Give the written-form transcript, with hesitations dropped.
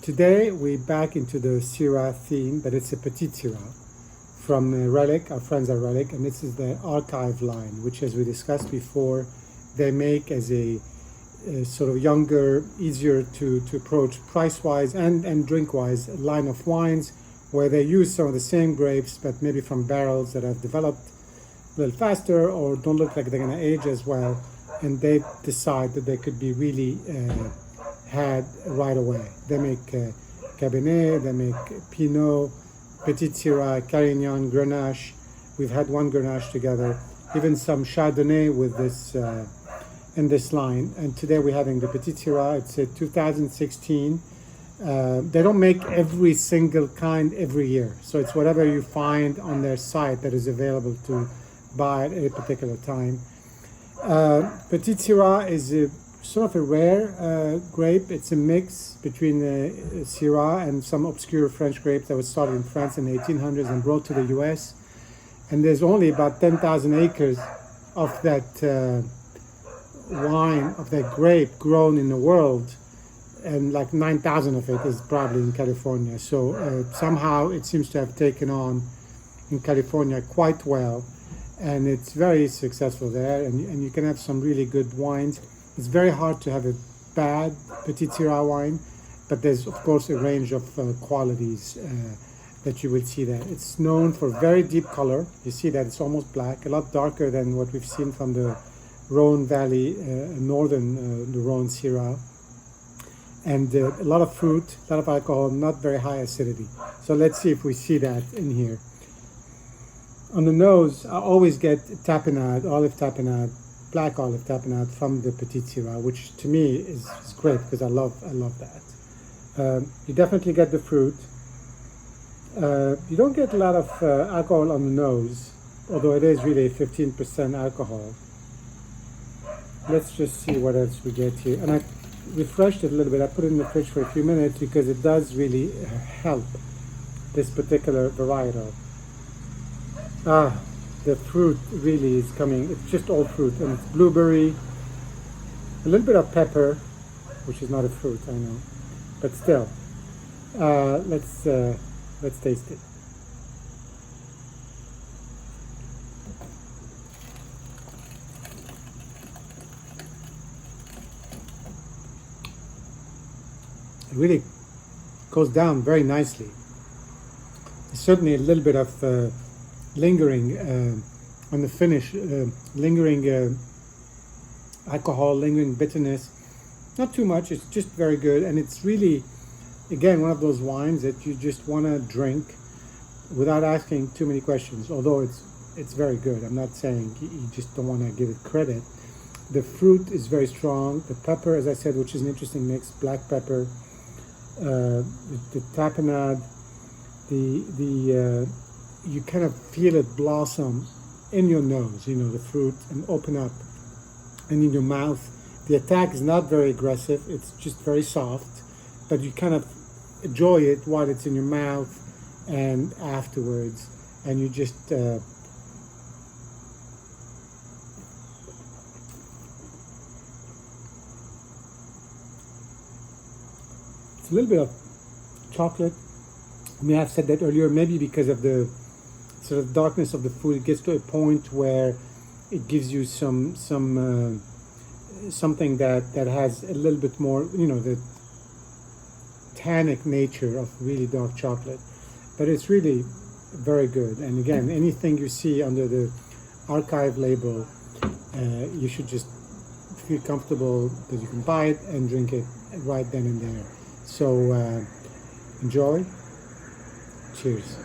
Today we're back into the Syrah theme, but it's a Petite Sirah from Relic, our friends at Relic, and this is the Archive line, which, as we discussed before, they make as a sort of younger, easier to approach price-wise and drink-wise line of wines, where they use some of the same grapes, but maybe from barrels that have developed a little faster or don't look like they're going to age as well, and they decide that they could be really had right away. They make Cabernet, they make Pinot, Petite Sirah, Carignan, Grenache. We've had one Grenache together, even some Chardonnay with this in this line. And today we're having the Petite Sirah. It's a 2016. They don't make every single kind every year, so it's whatever you find on their site that is available to buy at a particular time. Petite Sirah is a sort of a rare grape. It's a mix between Syrah and some obscure French grapes that was started in France in the 1800s and brought to the US. And there's only about 10,000 acres of that wine, of that grape grown in the world, and like 9,000 of it is probably in California. So somehow it seems to have taken on in California quite well, and it's very successful there, and you can have some really good wines. It's very hard to have a bad Petite Sirah wine, but there's of course a range of qualities that you will see there. It's known for very deep color. You see that it's almost black, a lot darker than what we've seen from the Rhone Valley, northern the Rhone Syrah. And a lot of fruit, a lot of alcohol, not very high acidity. So let's see if we see that in here. On the nose, I always get tapenade, olive tapenade, black olive tapenade from the Petite Sirah, which to me is great because I love that. You definitely get the fruit. You don't get a lot of alcohol on the nose, although it is really 15% alcohol. Let's just see what else we get here. And I refreshed it a little bit. I put it in the fridge for a few minutes because it does really help this particular varietal. The fruit really is coming. It's just all fruit, and it's blueberry, a little bit of pepper, which is not a fruit, I know, but still. Let's taste it. It really goes down very nicely. There's certainly a little bit of lingering on the finish, lingering alcohol, lingering bitterness. Not too much, it's just very good. And it's really, again, one of those wines that you just want to drink without asking too many questions, although it's very good. I'm not saying you just don't want to give it credit. The fruit is very strong. The pepper, as I said, which is an interesting mix, black pepper, the tapenade, you kind of feel it blossom in your nose, you know, the fruit, and open up, and in your mouth. The attack is not very aggressive, it's just very soft, but you kind of enjoy it while it's in your mouth and afterwards, and you just it's a little bit of chocolate. I mean, I've said that earlier, maybe because of the sort of darkness of the food, it gets to a point where it gives you something that has a little bit more, you know, the tannic nature of really dark chocolate. But it's really very good. And again, anything you see under the Archive label, you should just feel comfortable that you can buy it and drink it right then and there. So enjoy. Cheers.